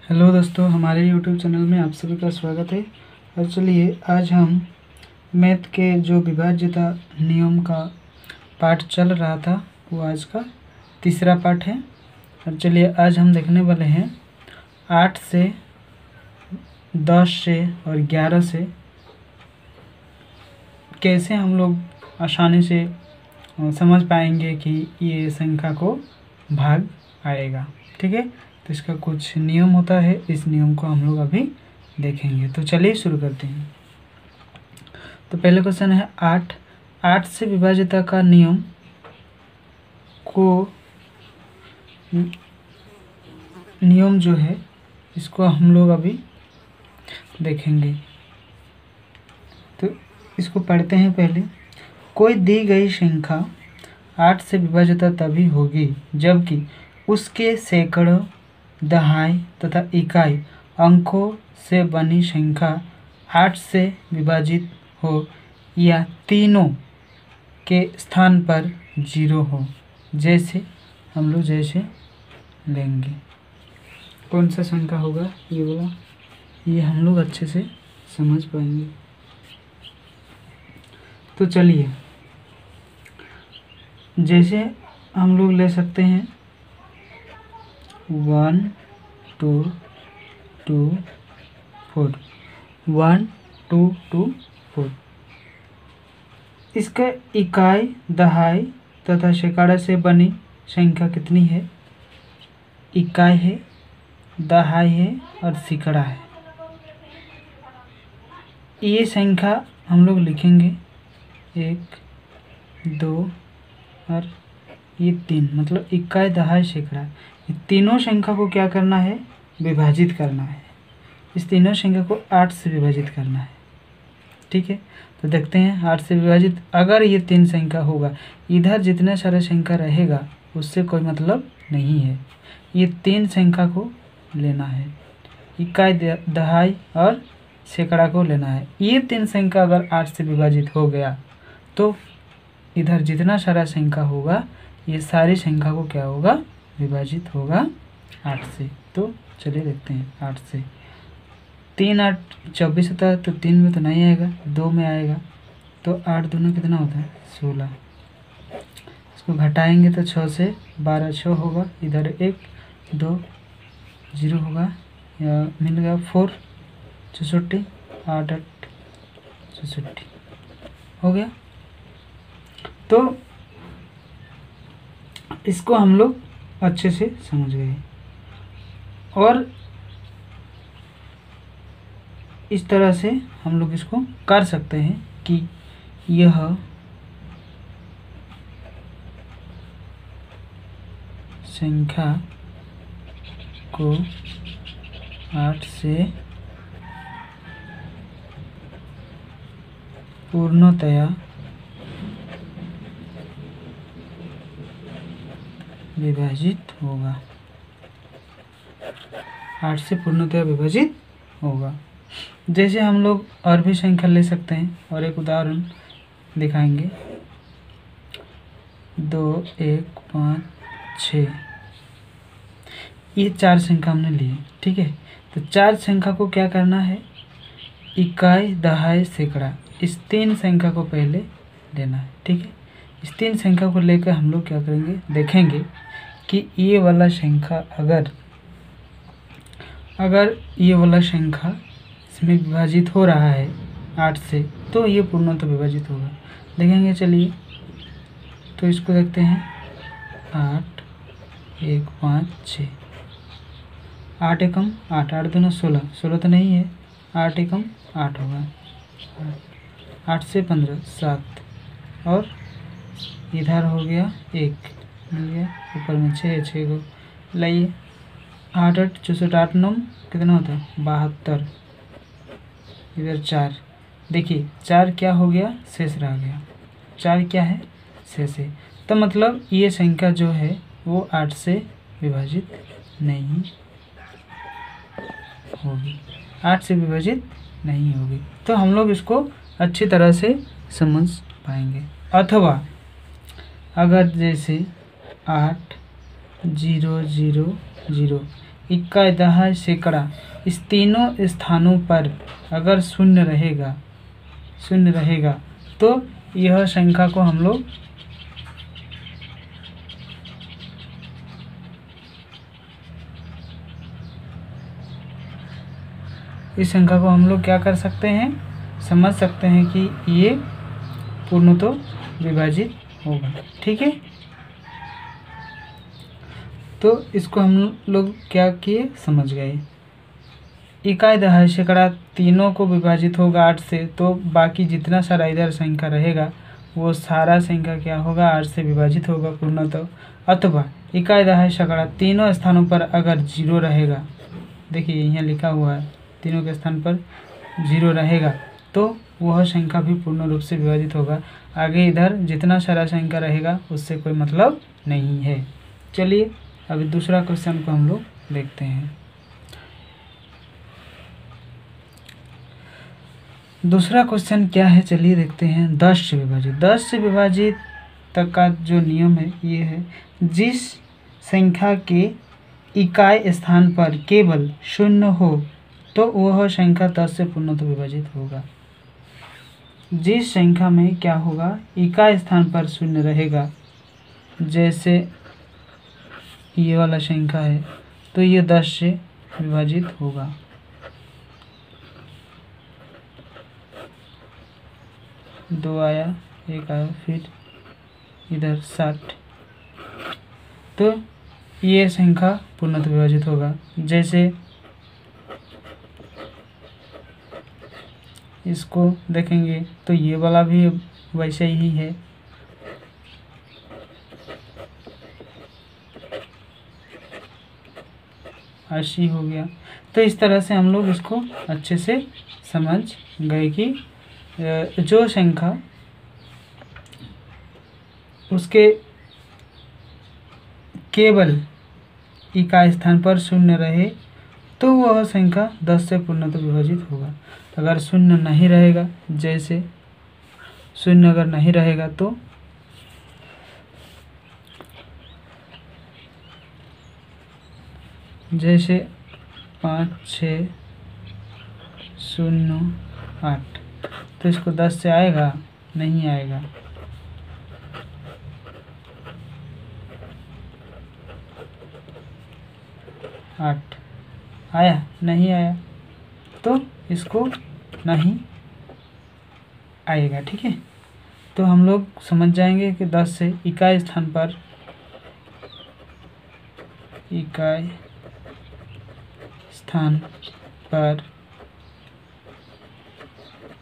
Hello दोस्तों, हमारे YouTube channel में आप सभी का स्वागत है। और चलिए आज हम मैथ के जो विभाज्यता नियम का पाठ चल रहा था वो आज का तीसरा पाठ है। और चलिए आज हम देखने वाले हैं 8 से 10 से और 11 से कैसे हम लोग आसानी से समझ पाएंगे कि ये संख्या को भाग आएगा। ठीक है, तो इसका कुछ नियम होता है, इस नियम को हम लोग अभी देखेंगे। तो चलिए शुरू करते हैं। तो पहले क्वेश्चन है 8 से विभाज्यता का नियम को नियम जो है इसको हम लोग अभी देखेंगे। तो इसको पढ़ते हैं। पहले कोई दी गई संख्या 8 से विभाज्यता तभी होगी जबकि उसके सैकड़ों, दहाई तथा इकाई अंकों से बनी संख्या 8 से विभाजित हो या तीनों के स्थान पर 0 हो। जैसे हम लोग लेंगे, कौन सा संख्या होगा ये वाला, ये हम लोग अच्छे से समझ पाएंगे। तो चलिए जैसे हम लोग ले सकते हैं 1 2 2 4 1 2 2 4। इसका इकाई, दहाई तथा सैकड़ा से बनी संख्या कितनी है? इकाई है, दहाई है और सैकड़ा है। ये संख्या हम लोग लिखेंगे 1 2 और ये 3, मतलब इकाई, दहाई, सैकड़ा। ये तीनों संख्या को क्या करना है? विभाजित करना है। इस तीनों संख्या को 8 से विभाजित करना है। ठीक है, तो देखते हैं 8 से विभाजित। अगर ये 3 संख्या होगा, इधर जितने सारे संख्या रहेगा उससे कोई मतलब नहीं है। ये 3 संख्या को लेना है, इकाई, दहाई और सैकड़ा को लेना है। ये 3 संख्या अगर 8 से विभाजित हो गया तो इधर जितना सारा संख्या होगा ये सारी संख्या को क्या होगा? विभाजित होगा 8 से। तो चलिए देखते हैं 8 से। 3 8 24 होता है, तो 3 में तो नहीं आएगा, 2 में आएगा। तो 8 दूना कितना होता है? 16। इसको घटाएंगे तो 6 से 12 6 होगा, इधर 1 2 0 होगा, या मिल गया 4 64 8 8 64 हो गया। तो इसको हम लोग अच्छे से समझ गए। और इस तरह से हम लोग इसको कर सकते हैं कि यह संख्या को 8 से पूर्णतया विभाजित होगा, 8 से पूर्णतया विभाजित होगा। जैसे हम लोग और भी संख्या ले सकते हैं और एक उदाहरण दिखाएंगे। 2 1 5 6, ये 4 संख्या हमने लिए। ठीक है, तो 4 संख्या को क्या करना है? इकाई, दहाई, सैकड़ा, इस 3 संख्या को पहले लेना है। ठीक है, इस 3 संख्या को लेकर हम लोग क्या करेंगे? देखेंगे कि ये वाला संख्या अगर ये वाला संख्या इसमें विभाजित हो रहा है 8 से, तो ये पूर्णतः विभाजित होगा। देखेंगे, चलिए तो इसको देखते हैं। 8 1 5 6, 8 एकम 8, 8 दूना 16, 16 तो नहीं है, 8 एकम 8 होगा, 8 से 15 7, और इधर हो गया 1 मिल गया, ऊपर में 6 6 को लाइए। 8 8 64 8 9 कितना होता है? 72, इधर 4। देखिए 4 क्या हो गया? शेष रह गया। 4 क्या है? शेष है। तो मतलब ये संख्या जो है वो 8 से विभाजित नहीं होगी, 8 से विभाजित नहीं होगी। तो हम लोग इसको अच्छी तरह से समझ पाएंगे। अथवा अगर जैसे 8 0 0 0, इक्का, दहाई, सैकड़ा, इस तीनों स्थानों पर अगर शून्य रहेगा तो यह संख्या को हम लोग इस संख्या को हम लोग क्या कर सकते हैं, समझ सकते हैं कि ये पूर्णतः विभाजित होगा। ठीक है, तो इसको हम लोग क्या किए, समझ गए। इकाई, दहाई, सैकड़ा तीनों को विभाजित होगा 8 से, तो बाकी जितना सारा इधर संख्या रहेगा वो सारा संख्या क्या होगा, 8 से विभाजित होगा पूर्णतः। अथवा इकाई, दहाई, सैकड़ा तीनों स्थानों पर अगर 0 रहेगा, देखिए यहाँ लिखा हुआ है तीनों के स्थान पर 0 रहेगा तो वह संख्या भी पूर्ण रूप से विभाजित होगा। आगे इधर जितना सारा संख्या रहेगा उससे कोई मतलब नहीं है। चलिए अभी दूसरा क्वेश्चन को हम लोग देखते हैं। दूसरा क्वेश्चन क्या है, चलिए देखते हैं। 10 से विभाजित, 10 से विभाजित तक का जो नियम है ये है, जिस संख्या के इकाई स्थान पर केवल 0 हो तो वह संख्या 10 से पूर्णतः विभाजित होगा। जिस संख्या में क्या होगा, इकाई स्थान पर 0 रहेगा, जैसे ये वाला संख्या है तो ये 10 से विभाजित होगा। दो आया, एक आया, फिर इधर 60, तो ये संख्या पूर्णतः विभाजित होगा। जैसे इसको देखेंगे तो ये वाला भी वैसे ही है, अस्सी हो गया। तो इस तरह से हम लोग इसको अच्छे से समझ गए कि जो संख्या उसके केवल इकाई स्थान पर 0 रहे तो वह संख्या 10 से पूर्णतः विभाजित होगा। अगर 0 नहीं रहेगा, जैसे 0 अगर नहीं रहेगा तो जैसे 5, 6, 0, 8, तो इसको 10 से आएगा, नहीं आएगा। आठ आया, नहीं आया, तो इसको नहीं आएगा। ठीक है, तो हम लोग समझ जाएंगे कि 10 से इकाई स्थान पर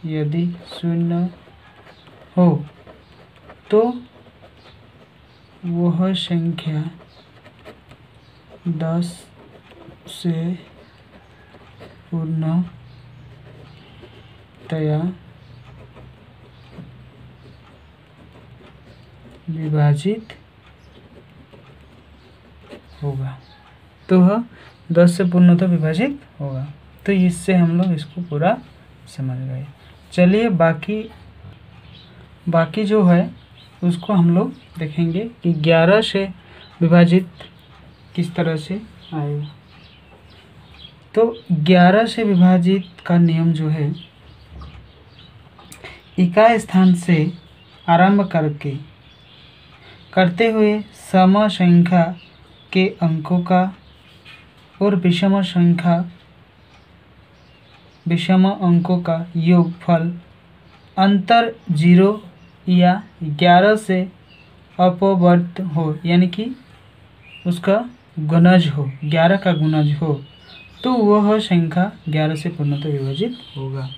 यदि 0 हो तो वह संख्या 10 से पूर्णतया विभाजित होगा। तो वह 10 से पूर्णतः विभाजित होगा। तो इससे हम लोग इसको पूरा समझ गए। चलिए बाकी जो है उसको हम लोग देखेंगे कि 11 से विभाजित किस तरह से आएगा। तो 11 से विभाजित का नियम जो है, इकाई स्थान से आरंभ करते हुए सम संख्या के अंकों का और विषम अंकों का योगफल अंतर 0 या 11 से अपवर्त हो, यानी कि उसका गुणज हो, 11 का गुणज हो, तो वह संख्या 11 से पूर्णतः विभाजित होगा।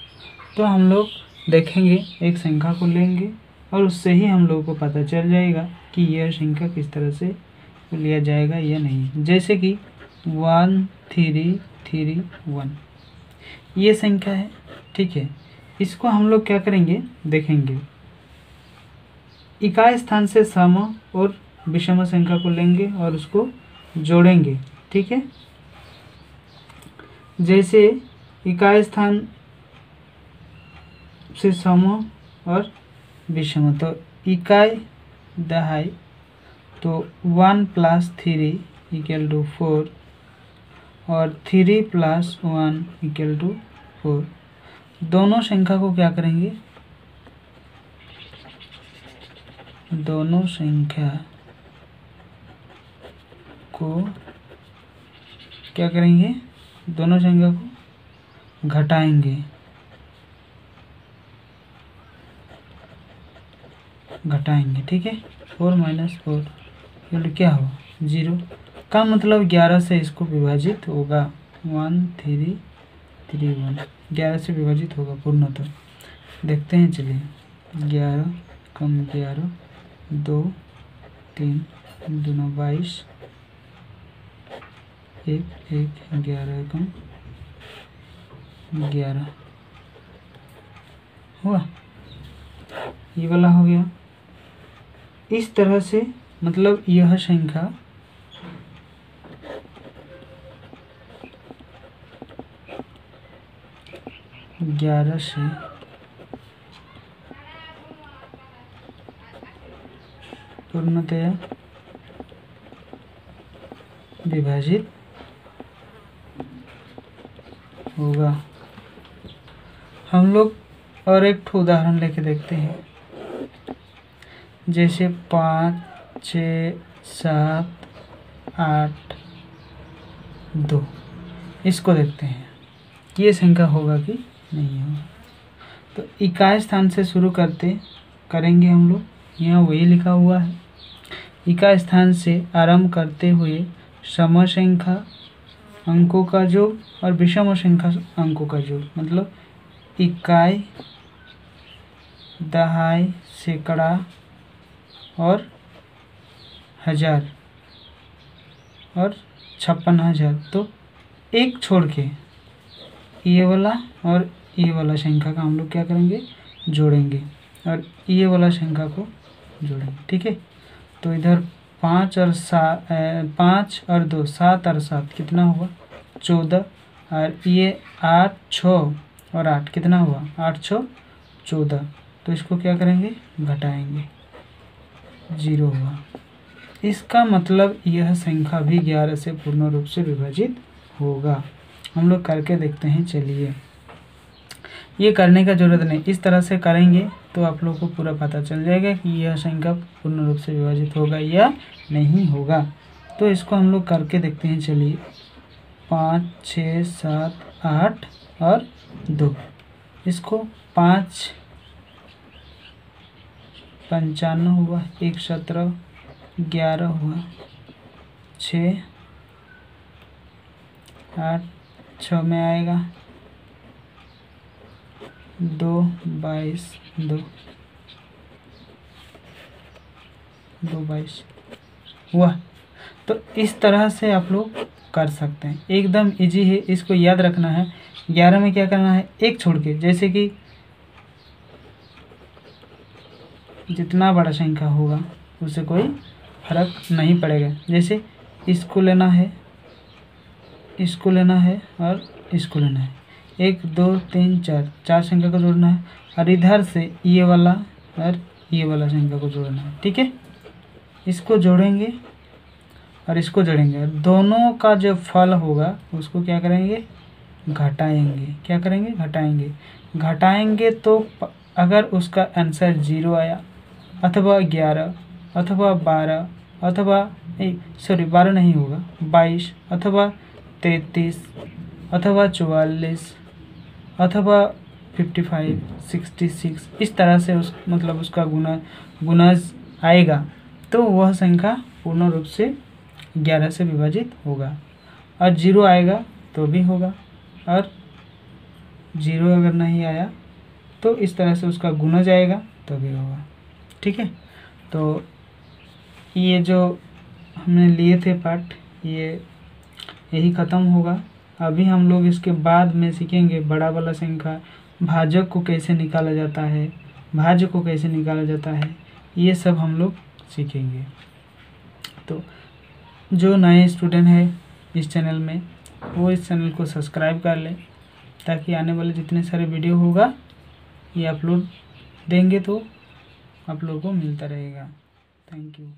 तो हम लोग देखेंगे, एक संख्या को लेंगे और उससे ही हम लोगों को पता चल जाएगा कि यह संख्या किस तरह से लिया जाएगा या नहीं। जैसे कि 1331 ये संख्या है। ठीक है, इसको हम लोग क्या करेंगे, देखेंगे। इकाई स्थान से सम और विषम संख्या को लेंगे और उसको जोड़ेंगे। ठीक है, जैसे इकाई स्थान से सम और विषम, तो इकाई दहाई, तो 1 + 3 = 4 और 3 + 1 = 4। दोनों संख्या को क्या करेंगे, दोनों संख्या को क्या करेंगे, दोनों संख्या को घटाएंगे, ठीक है। 4 - 4 क्या हो, 0 का मतलब 11 से इसको विभाजित होगा, 1 3 3 1 11 से विभाजित होगा पूर्णतः। देखते हैं, चलिए 11 कम 11 2 3 2 22 1 1 11 कम 11 हुआ, ये वाला हो गया। इस तरह से मतलब यह संख्या ग्यारह से पूर्णतया विभाजित होगा। हम लोग और एक उदाहरण लेके देखते हैं, जैसे 5 6 7 8 2, इसको देखते हैं ये संख्या होगा कि नहीं होगा। तो इकाई स्थान से शुरू करेंगे हम लोग, यहाँ वही लिखा हुआ है। इकाई स्थान से आरंभ करते हुए सम संख्या अंकों का योग और विषम संख्या अंकों का योग, मतलब इकाई, दहाई, सैकड़ा और हजार और 56,000। तो एक छोड़ के ये वाला और ये वाला संख्या का हम लोग क्या करेंगे, जोड़ेंगे, और ये वाला संख्या को जोड़ेंगे, ठीक है। तो इधर 5 और 2 7 और 7 कितना हुआ, 14, और ये 8 6 और 8 कितना हुआ, 8 6 14। तो इसको क्या करेंगे, घटाएंगे, 0 हुआ। इसका मतलब यह संख्या भी 11 से पूर्ण रूप से विभाजित होगा। हम लोग करके देखते हैं, चलिए। ये करने का जरूरत नहीं, इस तरह से करेंगे तो आप लोग को पूरा पता चल जाएगा कि यह संख्या पूर्ण रूप से विभाजित होगा या नहीं होगा। तो इसको हम लोग करके देखते हैं, चलिए। 5 6 7 8 और 2, इसको 5 55 हुआ, 1 17 11 हुआ, 6 8 6 में आएगा, 2 22 2 22 हुआ। तो इस तरह से आप लोग कर सकते हैं, एकदम इजी है। इसको याद रखना है, 11 में क्या करना है, एक छोड़ के, जैसे कि जितना बड़ा संख्या होगा उससे कोई फर्क नहीं पड़ेगा। जैसे इसको लेना है, इसको लेना है और इसको लेना है, 1 2 3 4 चार संख्या को जोड़ना है, और इधर से ये वाला और ये वाला संख्या को जोड़ना है, ठीक है। इसको जोड़ेंगे और इसको जोड़ेंगे, दोनों का जो फल होगा उसको क्या करेंगे, घटाएंगे। क्या करेंगे, घटाएंगे। घटाएंगे तो अगर उसका आंसर 0 आया, अथवा 11 अथवा 12 अथवा 12 नहीं होगा, 22 अथवा 33 अथवा 44 अथवा 55 66, इस तरह से मतलब उसका गुणज आएगा, तो वह संख्या पूर्ण रूप से 11 से विभाजित होगा। और 0 आएगा तो भी होगा, और 0 अगर नहीं आया तो इस तरह से उसका गुणज आएगा तो भी होगा, ठीक है। तो ये जो हमने लिए थे पार्ट, ये यही ख़त्म होगा। अभी हम लोग इसके बाद में सीखेंगे बड़ा वाला संख्या, भाजक को कैसे निकाला जाता है, भाज्य को कैसे निकाला जाता है, ये सब हम लोग सीखेंगे। तो जो नए स्टूडेंट हैं इस चैनल में, वो इस चैनल को सब्सक्राइब कर लें, ताकि आने वाले जितने सारे वीडियो होगा ये अपलोड देंगे तो आप लोगों को मिलता रहेगा। Thank you.